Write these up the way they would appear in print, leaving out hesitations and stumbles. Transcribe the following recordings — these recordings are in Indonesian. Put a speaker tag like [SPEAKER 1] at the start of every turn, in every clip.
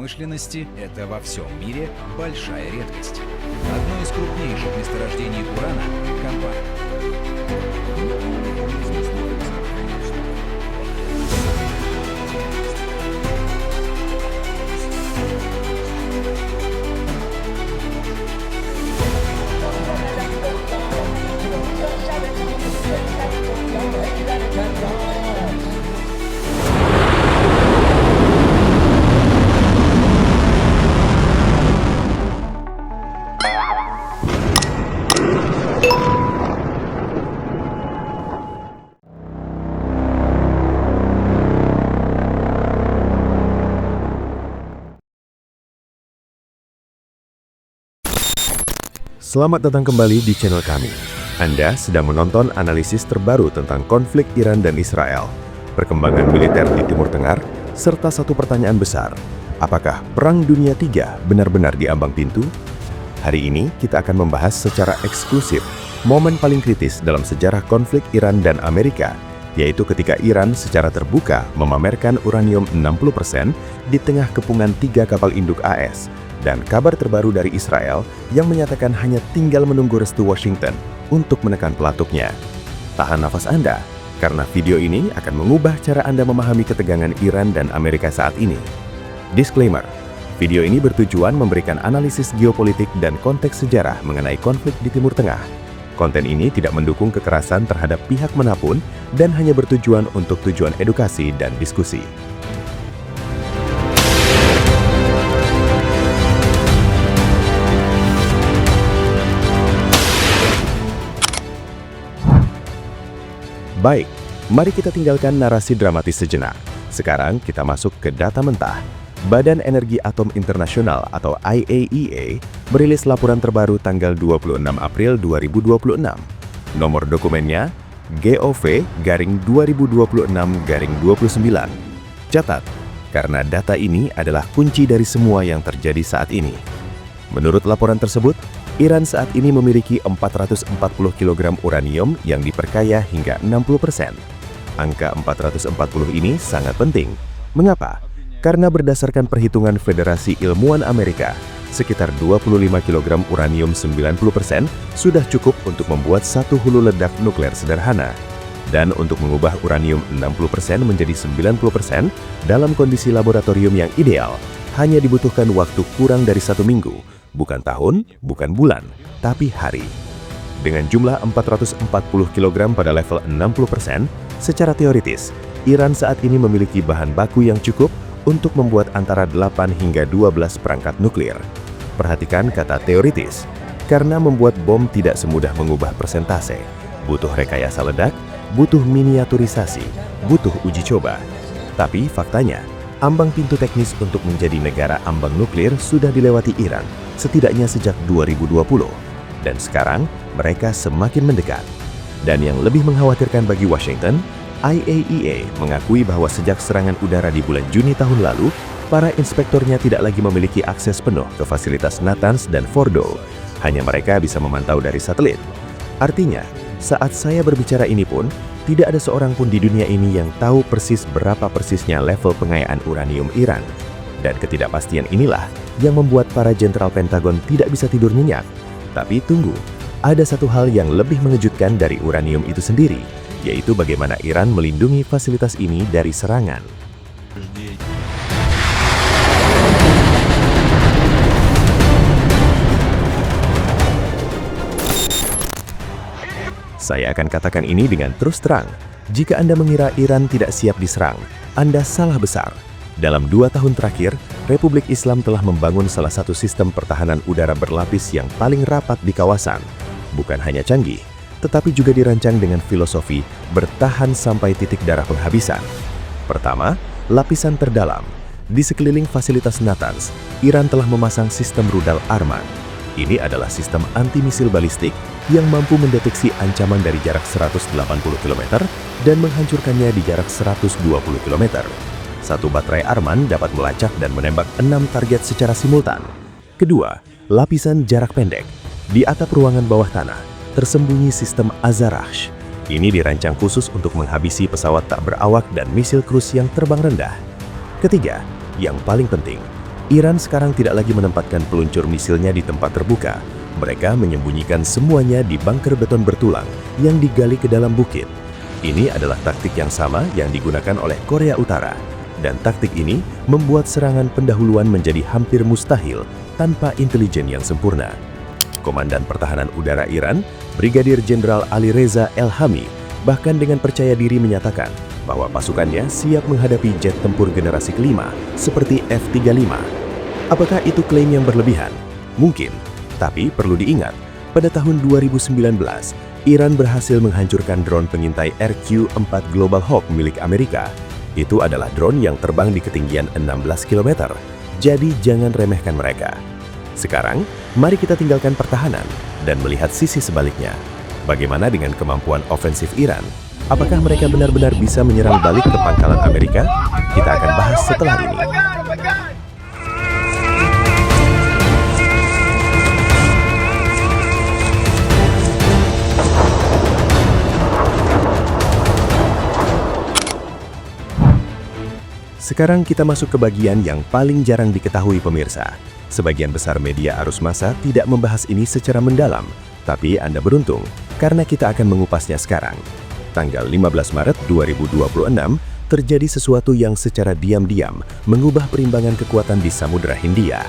[SPEAKER 1] промышленности это во всем мире большая редкость. Одно из крупнейших месторождений урана – Камбар.
[SPEAKER 2] Selamat datang kembali di channel kami. Anda sedang menonton analisis terbaru tentang konflik Iran dan Israel, perkembangan militer di Timur Tengah, serta satu pertanyaan besar. Apakah Perang Dunia III benar-benar di ambang pintu? Hari ini kita akan membahas secara eksklusif momen paling kritis dalam sejarah konflik Iran dan Amerika, yaitu ketika Iran secara terbuka memamerkan uranium 60% di tengah kepungan 3 kapal induk AS, dan kabar terbaru dari Israel yang menyatakan hanya tinggal menunggu restu Washington untuk menekan pelatuknya. Tahan nafas Anda, karena video ini akan mengubah cara Anda memahami ketegangan Iran dan Amerika saat ini. Disclaimer, video ini bertujuan memberikan analisis geopolitik dan konteks sejarah mengenai konflik di Timur Tengah. Konten ini tidak mendukung kekerasan terhadap pihak manapun dan hanya bertujuan untuk tujuan edukasi dan diskusi. Baik, mari kita tinggalkan narasi dramatis sejenak. Sekarang kita masuk ke data mentah. Badan Energi Atom Internasional atau IAEA merilis laporan terbaru tanggal 26 April 2026. Nomor dokumennya GOV-2026-29. Catat, karena data ini adalah kunci dari semua yang terjadi saat ini. Menurut laporan tersebut, Iran saat ini memiliki 440 kg uranium yang diperkaya hingga 60%. Angka 440 ini sangat penting. Mengapa? Karena berdasarkan perhitungan Federasi Ilmuwan Amerika, sekitar 25 kg uranium 90% sudah cukup untuk membuat satu hulu ledak nuklir sederhana. Dan untuk mengubah uranium 60% menjadi 90% dalam kondisi laboratorium yang ideal, hanya dibutuhkan waktu kurang dari 1 minggu. Bukan tahun, bukan bulan, tapi hari. Dengan jumlah 440 kg pada level 60%, secara teoritis, Iran saat ini memiliki bahan baku yang cukup untuk membuat antara 8 hingga 12 perangkat nuklir. Perhatikan kata teoritis, karena membuat bom tidak semudah mengubah persentase. Butuh rekayasa ledak, butuh miniaturisasi, butuh uji coba. Tapi faktanya, ambang pintu teknis untuk menjadi negara ambang nuklir sudah dilewati Iran, setidaknya sejak 2020. Dan sekarang, mereka semakin mendekat. Dan yang lebih mengkhawatirkan bagi Washington, IAEA mengakui bahwa sejak serangan udara di bulan Juni tahun lalu, para inspektornya tidak lagi memiliki akses penuh ke fasilitas Natanz dan Fordo. Hanya mereka bisa memantau dari satelit. Artinya, saat saya berbicara ini pun, tidak ada seorang pun di dunia ini yang tahu persis berapa persisnya level pengayaan uranium Iran. Dan ketidakpastian inilah yang membuat para jenderal Pentagon tidak bisa tidur nyenyak. Tapi tunggu, ada satu hal yang lebih mengejutkan dari uranium itu sendiri, yaitu bagaimana Iran melindungi fasilitas ini dari serangan. Saya akan katakan ini dengan terus terang. Jika Anda mengira Iran tidak siap diserang, Anda salah besar. Dalam 2 tahun terakhir, Republik Islam telah membangun salah satu sistem pertahanan udara berlapis yang paling rapat di kawasan. Bukan hanya canggih, tetapi juga dirancang dengan filosofi bertahan sampai titik darah penghabisan. Pertama, lapisan terdalam. Di sekeliling fasilitas Natanz, Iran telah memasang sistem rudal Arman. Ini adalah sistem anti-misil balistik yang mampu mendeteksi ancaman dari jarak 180 km dan menghancurkannya di jarak 120 km. Satu baterai Arman dapat melacak dan menembak 6 target secara simultan. Kedua, lapisan jarak pendek. Di atap ruangan bawah tanah, tersembunyi sistem Azarakhsh. Ini dirancang khusus untuk menghabisi pesawat tak berawak dan misil krus yang terbang rendah. Ketiga, yang paling penting, Iran sekarang tidak lagi menempatkan peluncur misilnya di tempat terbuka. Mereka menyembunyikan semuanya di bunker beton bertulang yang digali ke dalam bukit. Ini adalah taktik yang sama yang digunakan oleh Korea Utara. Dan taktik ini membuat serangan pendahuluan menjadi hampir mustahil tanpa intelijen yang sempurna. Komandan Pertahanan Udara Iran, Brigadir Jenderal Ali Reza Elhami, bahkan dengan percaya diri menyatakan bahwa pasukannya siap menghadapi jet tempur generasi kelima seperti F-35. Apakah itu klaim yang berlebihan? Mungkin, tapi perlu diingat, pada tahun 2019, Iran berhasil menghancurkan drone pengintai RQ-4 Global Hawk milik Amerika. Itu adalah drone yang terbang di ketinggian 16 km, jadi jangan remehkan mereka. Sekarang, mari kita tinggalkan pertahanan dan melihat sisi sebaliknya. Bagaimana dengan kemampuan ofensif Iran? Apakah mereka benar-benar bisa menyerang balik ke pangkalan Amerika? Kita akan bahas setelah ini. Sekarang kita masuk ke bagian yang paling jarang diketahui pemirsa. Sebagian besar media arus massa tidak membahas ini secara mendalam, tapi Anda beruntung karena kita akan mengupasnya sekarang. Tanggal 15 Maret 2026, terjadi sesuatu yang secara diam-diam mengubah perimbangan kekuatan di Samudra Hindia.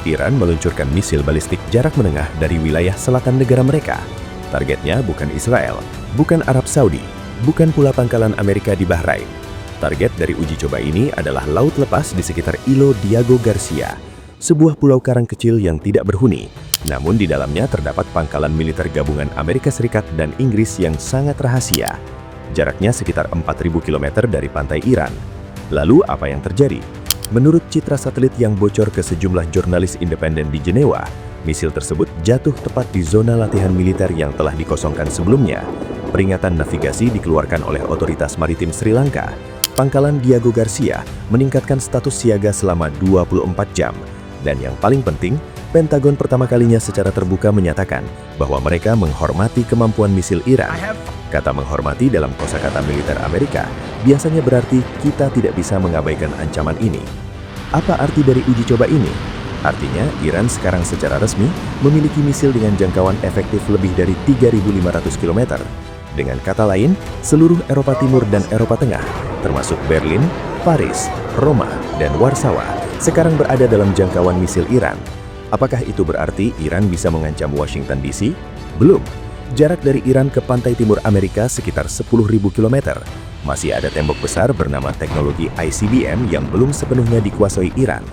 [SPEAKER 2] Iran meluncurkan misil balistik jarak menengah dari wilayah selatan negara mereka. Targetnya bukan Israel, bukan Arab Saudi, bukan pula pangkalan Amerika di Bahrain. Target dari uji coba ini adalah laut lepas di sekitar Ilo Diego Garcia, sebuah pulau karang kecil yang tidak berhuni. Namun di dalamnya terdapat pangkalan militer gabungan Amerika Serikat dan Inggris yang sangat rahasia. Jaraknya sekitar 4.000 km dari pantai Iran. Lalu apa yang terjadi? Menurut citra satelit yang bocor ke sejumlah jurnalis independen di Jenewa, misil tersebut jatuh tepat di zona latihan militer yang telah dikosongkan sebelumnya. Peringatan navigasi dikeluarkan oleh otoritas maritim Sri Lanka. Pangkalan Diego Garcia meningkatkan status siaga selama 24 jam. Dan yang paling penting, Pentagon pertama kalinya secara terbuka menyatakan bahwa mereka menghormati kemampuan misil Iran. Kata menghormati dalam kosakata militer Amerika biasanya berarti kita tidak bisa mengabaikan ancaman ini. Apa arti dari uji coba ini? Artinya, Iran sekarang secara resmi memiliki misil dengan jangkauan efektif lebih dari 3.500 km. Dengan kata lain, seluruh Eropa Timur dan Eropa Tengah, termasuk Berlin, Paris, Roma, dan Warsawa, sekarang berada dalam jangkauan misil Iran. Apakah itu berarti Iran bisa mengancam Washington DC? Belum. Jarak dari Iran ke pantai timur Amerika sekitar 10.000 km. Masih ada tembok besar bernama teknologi ICBM yang belum sepenuhnya dikuasai Iran.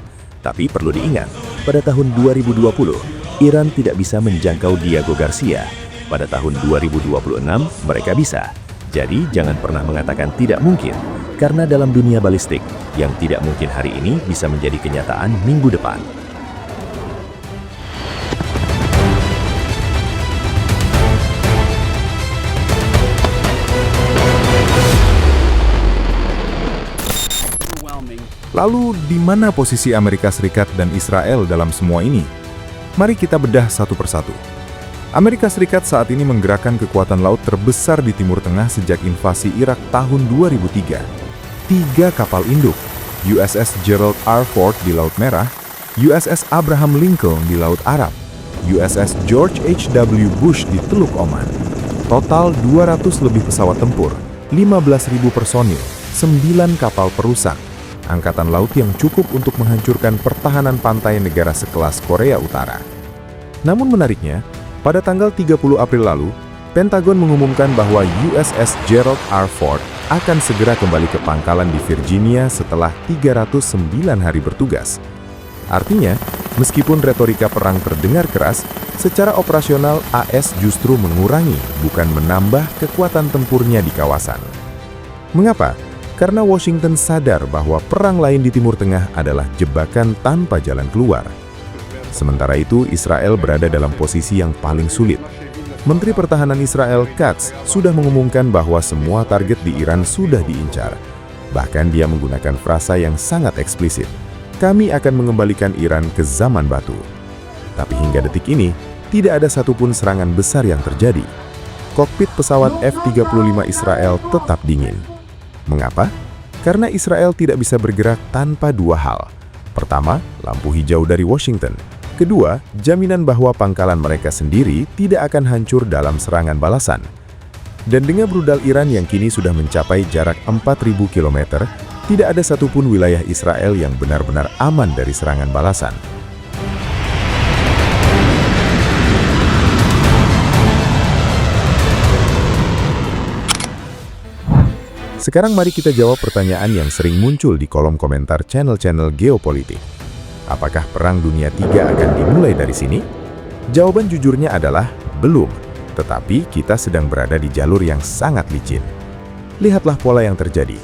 [SPEAKER 2] Tapi perlu diingat, pada tahun 2020, Iran tidak bisa menjangkau Diego Garcia. Pada tahun 2026, mereka bisa. Jadi jangan pernah mengatakan tidak mungkin, karena dalam dunia balistik, yang tidak mungkin hari ini bisa menjadi kenyataan minggu depan.
[SPEAKER 3] Lalu, di mana posisi Amerika Serikat dan Israel dalam semua ini? Mari kita bedah satu persatu. Amerika Serikat saat ini menggerakkan kekuatan laut terbesar di Timur Tengah sejak invasi Irak tahun 2003. 3 kapal induk, USS Gerald R. Ford di Laut Merah, USS Abraham Lincoln di Laut Arab, USS George H.W. Bush di Teluk Oman. Total 200 lebih pesawat tempur, 15.000 personil, 9 kapal perusak. Angkatan laut yang cukup untuk menghancurkan pertahanan pantai negara sekelas Korea Utara. Namun menariknya, pada tanggal 30 April lalu, Pentagon mengumumkan bahwa USS Gerald R. Ford akan segera kembali ke pangkalan di Virginia setelah 309 hari bertugas. Artinya, meskipun retorika perang terdengar keras, secara operasional AS justru mengurangi, bukan menambah kekuatan tempurnya di kawasan. Mengapa? Karena Washington sadar bahwa perang lain di Timur Tengah adalah jebakan tanpa jalan keluar. Sementara itu, Israel berada dalam posisi yang paling sulit. Menteri Pertahanan Israel, Katz, sudah mengumumkan bahwa semua target di Iran sudah diincar. Bahkan dia menggunakan frasa yang sangat eksplisit. Kami akan mengembalikan Iran ke zaman batu. Tapi hingga detik ini, tidak ada satupun serangan besar yang terjadi. Kokpit pesawat F-35 Israel tetap dingin. Mengapa? Karena Israel tidak bisa bergerak tanpa 2 hal. Pertama, lampu hijau dari Washington. Kedua, jaminan bahwa pangkalan mereka sendiri tidak akan hancur dalam serangan balasan. Dan dengan rudal Iran yang kini sudah mencapai jarak 4.000 km, tidak ada satupun wilayah Israel yang benar-benar aman dari serangan balasan. Sekarang mari kita jawab pertanyaan yang sering muncul di kolom komentar channel-channel geopolitik. Apakah Perang Dunia III akan dimulai dari sini? Jawaban jujurnya adalah belum, tetapi kita sedang berada di jalur yang sangat licin. Lihatlah pola yang terjadi.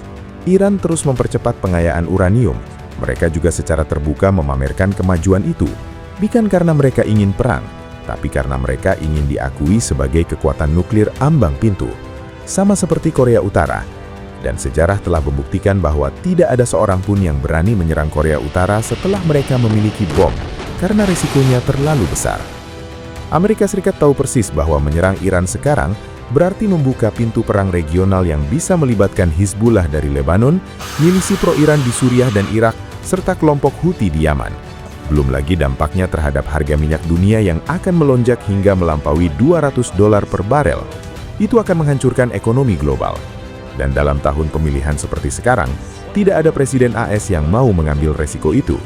[SPEAKER 3] Iran terus mempercepat pengayaan uranium. Mereka juga secara terbuka memamerkan kemajuan itu, bukan karena mereka ingin perang, tapi karena mereka ingin diakui sebagai kekuatan nuklir ambang pintu. Sama seperti Korea Utara. Dan sejarah telah membuktikan bahwa tidak ada seorang pun yang berani menyerang Korea Utara setelah mereka memiliki bom, karena risikonya terlalu besar. Amerika Serikat tahu persis bahwa menyerang Iran sekarang berarti membuka pintu perang regional yang bisa melibatkan Hizbullah dari Lebanon, milisi pro-Iran di Suriah dan Irak, serta kelompok Houthi di Yaman. Belum lagi dampaknya terhadap harga minyak dunia yang akan melonjak hingga melampaui $200 per barel. Itu akan menghancurkan ekonomi global. Dan dalam tahun pemilihan seperti sekarang, tidak ada presiden AS yang mau mengambil resiko itu.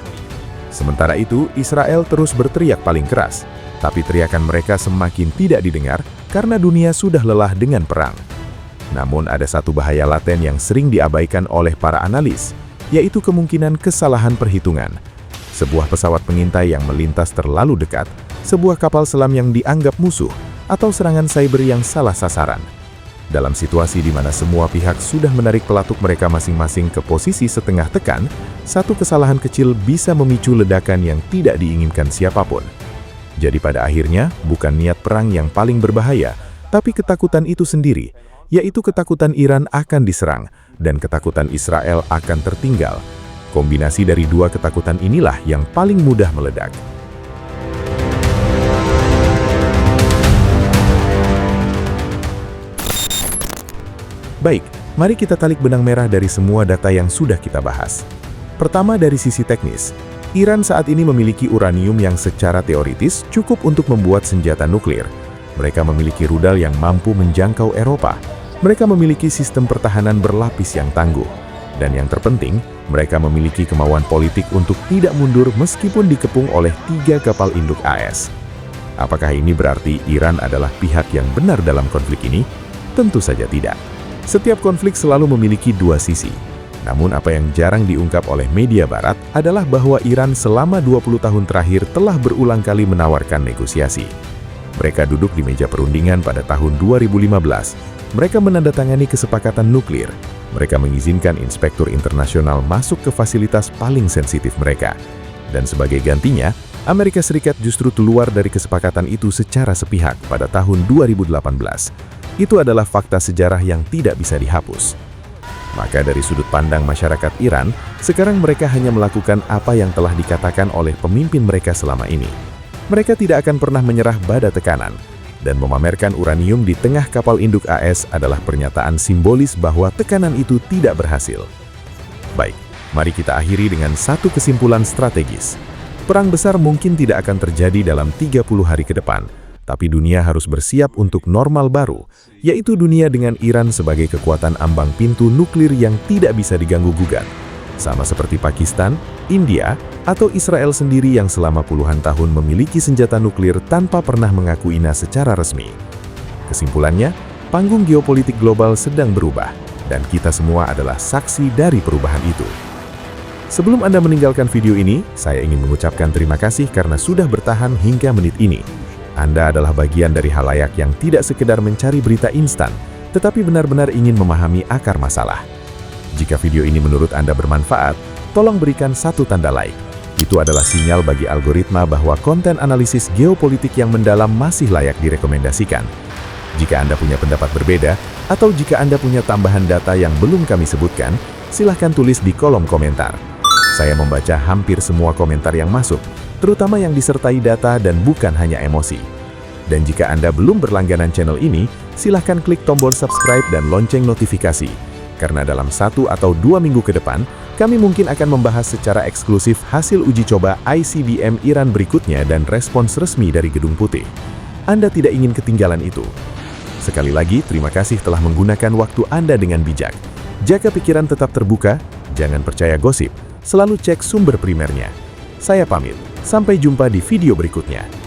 [SPEAKER 3] Sementara itu, Israel terus berteriak paling keras, tapi teriakan mereka semakin tidak didengar karena dunia sudah lelah dengan perang. Namun ada satu bahaya laten yang sering diabaikan oleh para analis, yaitu kemungkinan kesalahan perhitungan. Sebuah pesawat pengintai yang melintas terlalu dekat, sebuah kapal selam yang dianggap musuh, atau serangan cyber yang salah sasaran. Dalam situasi di mana semua pihak sudah menarik pelatuk mereka masing-masing ke posisi setengah tekan, satu kesalahan kecil bisa memicu ledakan yang tidak diinginkan siapapun. Jadi pada akhirnya, bukan niat perang yang paling berbahaya, tapi ketakutan itu sendiri, yaitu ketakutan Iran akan diserang, dan ketakutan Israel akan tertinggal. Kombinasi dari dua ketakutan inilah yang paling mudah meledak. Baik, mari kita tarik benang merah dari semua data yang sudah kita bahas. Pertama, dari sisi teknis. Iran saat ini memiliki uranium yang secara teoritis cukup untuk membuat senjata nuklir. Mereka memiliki rudal yang mampu menjangkau Eropa. Mereka memiliki sistem pertahanan berlapis yang tangguh. Dan yang terpenting, mereka memiliki kemauan politik untuk tidak mundur meskipun dikepung oleh 3 kapal induk AS. Apakah ini berarti Iran adalah pihak yang benar dalam konflik ini? Tentu saja tidak. Setiap konflik selalu memiliki dua sisi. Namun apa yang jarang diungkap oleh media barat adalah bahwa Iran selama 20 tahun terakhir telah berulang kali menawarkan negosiasi. Mereka duduk di meja perundingan pada tahun 2015. Mereka menandatangani kesepakatan nuklir. Mereka mengizinkan inspektur internasional masuk ke fasilitas paling sensitif mereka. Dan sebagai gantinya, Amerika Serikat justru keluar dari kesepakatan itu secara sepihak pada tahun 2018. Itu adalah fakta sejarah yang tidak bisa dihapus. Maka dari sudut pandang masyarakat Iran, sekarang mereka hanya melakukan apa yang telah dikatakan oleh pemimpin mereka selama ini. Mereka tidak akan pernah menyerah pada tekanan, dan memamerkan uranium di tengah kapal induk AS adalah pernyataan simbolis bahwa tekanan itu tidak berhasil. Baik, mari kita akhiri dengan satu kesimpulan strategis. Perang besar mungkin tidak akan terjadi dalam 30 hari ke depan, tapi dunia harus bersiap untuk normal baru, yaitu dunia dengan Iran sebagai kekuatan ambang pintu nuklir yang tidak bisa diganggu-gugat. Sama seperti Pakistan, India, atau Israel sendiri yang selama puluhan tahun memiliki senjata nuklir tanpa pernah mengakuinya secara resmi. Kesimpulannya, panggung geopolitik global sedang berubah, dan kita semua adalah saksi dari perubahan itu. Sebelum Anda meninggalkan video ini, saya ingin mengucapkan terima kasih karena sudah bertahan hingga menit ini. Anda adalah bagian dari halayak yang tidak sekedar mencari berita instan, tetapi benar-benar ingin memahami akar masalah. Jika video ini menurut Anda bermanfaat, tolong berikan satu tanda like. Itu adalah sinyal bagi algoritma bahwa konten analisis geopolitik yang mendalam masih layak direkomendasikan. Jika Anda punya pendapat berbeda, atau jika Anda punya tambahan data yang belum kami sebutkan, silahkan tulis di kolom komentar. Saya membaca hampir semua komentar yang masuk, terutama yang disertai data dan bukan hanya emosi. Dan jika Anda belum berlangganan channel ini, silahkan klik tombol subscribe dan lonceng notifikasi.
[SPEAKER 2] karena dalam 1 atau 2 minggu ke depan, kami mungkin akan membahas secara eksklusif hasil uji coba ICBM Iran berikutnya dan respons resmi dari Gedung Putih. Anda tidak ingin ketinggalan itu. Sekali lagi, terima kasih telah menggunakan waktu Anda dengan bijak. Jaga pikiran tetap terbuka, jangan percaya gosip, selalu cek sumber primernya. Saya pamit, sampai jumpa di video berikutnya.